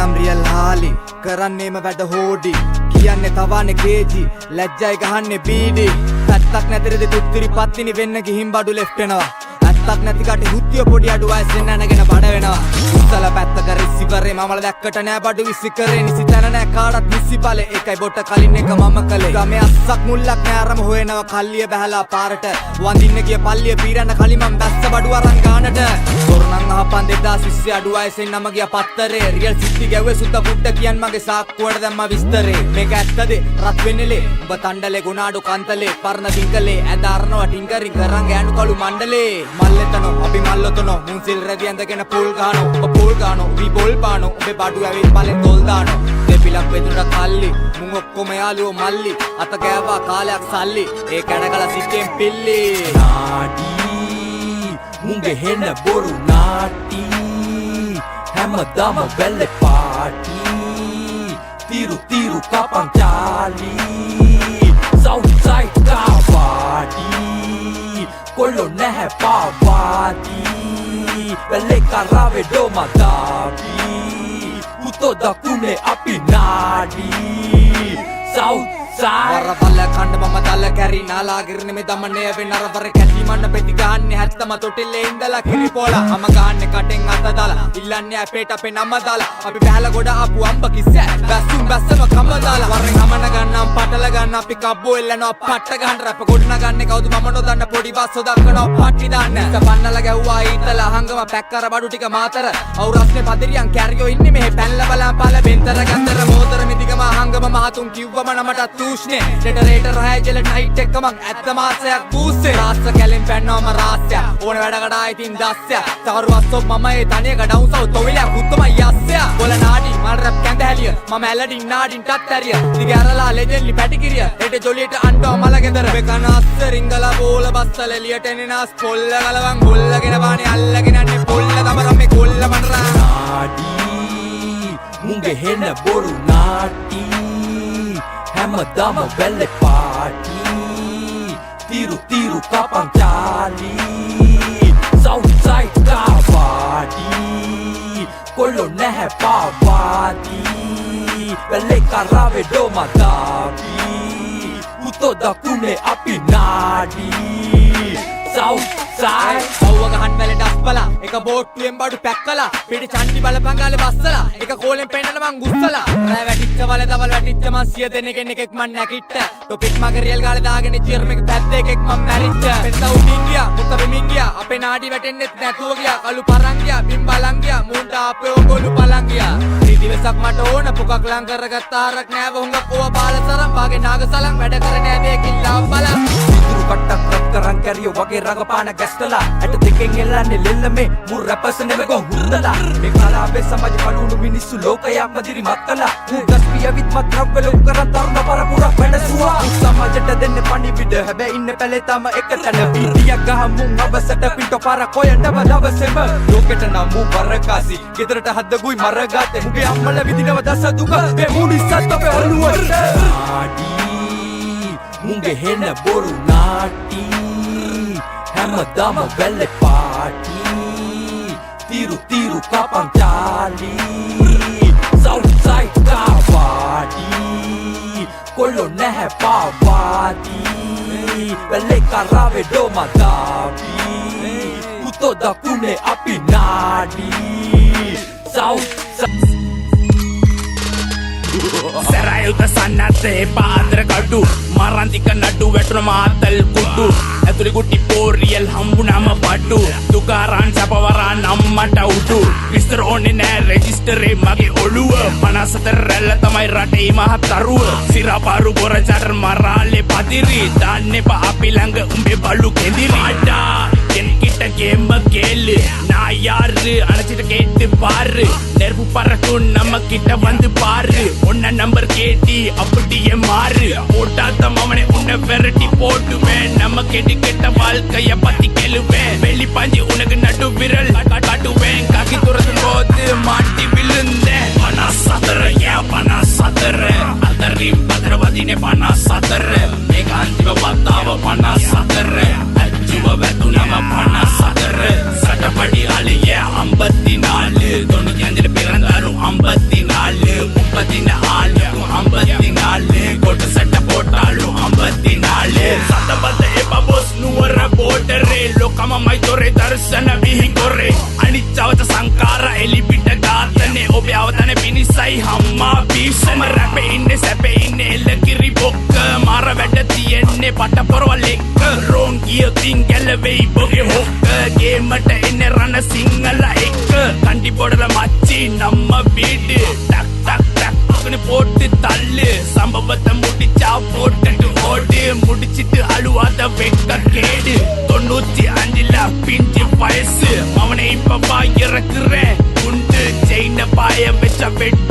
නම් රියල් හාලි කරන්නේම වැඩ හෝඩි කියන්නේ තවන්නේ කේජි ලැජ්ජයි ගහන්නේ බීඩි පැත්තක් නැතරද තුත්තිරි පත්තිනි වෙන්න ගිහින් බඩු ලෙෆ්ට් වෙනවා ඇත්තක් නැති කට හුත්තිය පොඩි අඩු වයසෙන් නැනගෙන බඩ වෙනවා උස්සල පැත්තක රිසිවරේ මමල දැක්කට නෑ බඩු විසි කරේ නිසි තැන නෑ කාටත් නිසි බලේ ඒකයි බොට කලින් එක මම කළේ ගමේ අස්සක් මුල්ලක් නෑ අරම හොයනවා කල්ලිය බහැලා පාරට වඳින්න ගිය පල්ලිය පීරන්න කලින් මම බැස්ස බඩු අරන් ගානට තොරණන් අහපන් 2020 අඩු වයසෙන් නම ගියා පත්තරේ රියල් සිටි ගැව්වේ සුද්ද පුඩ කියන් මගේ සාක්කුවට දැම්මා විස්තරේ මේක ඇත්තද රත් වෙන්නේලේ ඔබ තණ්ඩලේ ගුණාඩු කන්තලේ පරණ දිංකලේ ඇද අරනවා ටින්කරින් කරන් ගෑනු කළු මණ්ඩලේ මල්ලෙතනෝ අපි මල්ලොතනෝ මුන් සිල් රැදි ඇඳගෙන පොල් ගහනෝ ඔබ පොල් ගහනෝ වි බොල් පානෝ ඔබේ බඩු ඇවිත් බලෙන් තොල් දානෝ දෙපිලක් වෙදුනට කල්ලි මුන් ඔක්කොම යාළුවෝ මල්ලි අත ගෑවා කාලයක් සල්ලි ඒ කැඩගල සිටෙන් පිල්ලි නාඩි මුන්ගේ හෙන්න බොරු නාටි හැමදාම බැල්ලේ පාටි තිරු තිරු කපන් චාලි සවුසයිඩ් කාවාඩි කොල්ලෝ නැහැ පාවාඩි බැල්ලේ කරාවේ ඩොමදාවි උතෝ දකුණේ අපි නාඩි සවුත් වරපල්ල කණ්ඩ මම දල්ල කැරි නාලාගිරණ මේ දමනය වෙන අරවර කැටි මන්න පෙති ගහන්නේ හැත්තම තොටිල්ලේ ඉඳලා කිරි පොලා මම ගහන්නේ කටෙන් අත දාලා ඉල්ලන්නේ අපේට අපේ නම දාලා අපි බහැලා ගොඩ ආපු අම්බ කිස්සෑ බැස්සුම් බැස්සම කම දාලා වරෙන් හමන ගන්නම් පටල ගන්න අපි කබ්බෝ එල්ලනවා පට්ට ගහන්න රැප ගොඩන ගන්නේ කවුද මම නොදන්න පොඩි බස්සෝ දක්කනවා පට්ටි දාන්න තපන්නලා ගැව්වා ඊතලා හංගම පැක් කර බඩු ටික මාතර අවුරස්නේ පදිරියන් කැරියෝ ඉන්නේ මෙහෙ පැල්ල බලන් පාල බෙන්තර ගන්දර මෝතර මිදිගම හංගම මහතුන් කිව්වම නමට රේටර් හැජල නයිට් එක මං ඇත්ත මාසයක් බූස්සේ රාස්ස කැලෙන් පැන්නවම රාස්ය ඕන වැඩකට ආයිතින් දස්සය තවරු අස්සොත් මම ඒ තනියක ඩවුන් සව් තොවිලක් පුත්තම යස්සය බොල නාඩි මල් රැප් කැඳ හැලිය මම ඇලඩින් නාඩින් ටත් ඇරිය දිග ඇරලා ලෙජෙන්ලි පැටිකිරිය හෙට ජොලියට අන්ටෝ මල ගෙදර වෙකන අස්ස රිංගලා බෝල බස්සල එලියට එනනාස් පොල්ල ගලවන් ගොල්ලගෙන වානේ අල්ලගෙන යන්නේ පොල්ල තමරම් මේ කොල්ල මනරා නාඩි මුන්ගේ හෙන්න බොරු නාටි හැමදාම බැල්ලේ පාටි තිරු තිරු කපන් චාලි සවුසයිඩ් කාවාඩි කොල්ලෝ නැහැ පාවාඩි බැල්ලේ කරාවේ ඩොමදාවි උතෝ දකුණේ අපි නාඩි සවුසයිඩ් සව්ව ගහන් වැලේ ඩස්පලා එක බෝට්ටුවෙන් බඩු පැක්කලා පිටි චන්ඩි බලපංගාලේ බස්සලා එක කෝලෙන් පෙන්නන මං ගුස්සලා රෑ වැටිච්ච වල දවල් වැටිච්ච මං 100 දෙනෙක්ගෙන් එකෙක් මං නැකිට ටොපික් මගේ රියල් ගාලේ දාගෙන චියර් එක පැද්ද එකෙක් මං මැරිච්ච පෙන්ද උඩින් ගියා මුත වෙමින් ගියා අපේ නාඩි වැටෙන්නෙත් නැතුව ගියා කළු පරන් ගියා බිම් බලන් ගියා මූන්ට අපේ ඔගොල්ලු පලන් ගියා දිවසක් මට ඕන පුකක් ලං කරගත්ත ආරක් නෑව හුඟක් ඕව බාලසරම් වාගේ නාගසලම් වැඩ කරන්නේ මේකින් ලාම් බලන් ඉතුරු කට්ටක් රත් කරන් කැරියෝ වගේ රඟපාන ගැස්ටලා ඇට දෙකෙන් එල්ලන්නේ ලෙල්ල මේ මුර රැපර්ස් නෙමෙයි හුරුදලා මේ කලාවේ සමාජ කලුණු මිනිස්සු ලෝකයක් මදිරි මත්තලා උදස් පියවිත් මත්‍රව්ව ලොක් කරන් තරුණ පරපුරක් වැඩසුවා සමාජයට දෙන්නේ පණිවිඩ හැබැයි ඉන්න පැලේ තම එක තැන පීඩියක් ගහමුන් අවසට පිටෝ පාර කොයන්නව දවසෙම ලෝකෙට නම් මු වරකාසි ගෙදරට හද්දගුයි මරගාතේ මුගේ අම්මල විදිනව දස දුක මේ මුනිස්සත් අපේ ඔළුවට නාඩි මුගේ හෙන්න බොරු නාටි හැමදාම බැල්ලේ පාටි තිරු තිරු කපන් චාලි සවුසයිඩ් කාවාඩි කොල්ලෝ නැහැ පාවාඩි බැල්ලේ කරාවේ ඩොමදාවි උතෝ දකුණේ අපි නාඩි සැරයුත සන්නත්තේ පාදර කඩු මරන්තික නඩු වැටුන මාතල් කුඩු ඇතුළි ගුටි පෝරියල් හම්බුනම පඩු දුකාරන් සැපවරන් අම්මට උඩු විස්තර ඕනේ නෑ රෙජිස්ටරේ මගේ ඔළුව 54 රැල්ල තමයි රටේ මහත් තරුව සිරපාරු බොරචර මරාලේ පදිරි දාන්නේ පා අපි ළඟ උඹේ බලු කෙඳිරි අඩා කෙනෙක්ට ගේම கேளு நான் யாரு அணைச்சிட்டு கேட்டு பாரு நெருப்பு பறக்கும் நம்ம கிட்ட வந்து பாரு உன்ன நம்பர் கேட்டி அப்படியே மாறு போட்டாத்த மவனே உன்னை விரட்டி போட்டுவேன் நம்ம கேட்டு கெட்ட வாழ்க்கைய பத்தி கேளுவேன் வெளி பாஞ்சி உனக்கு நடு விரல் காட்டுவேன் காக்கி துரத்தும் போது மாட்டி விழுந்தேன் பணா சதற ஏன் பணா சதற அதரின் பத்திரவாதினே பணா சதற மேக அந்திம பத்தாவ பணா சதற அஜுவ வெத்து நம்ம பணா சதற சட்டப்படி ஆளிய 54 95 பிறந்தாரும் 54 පෙට්ටු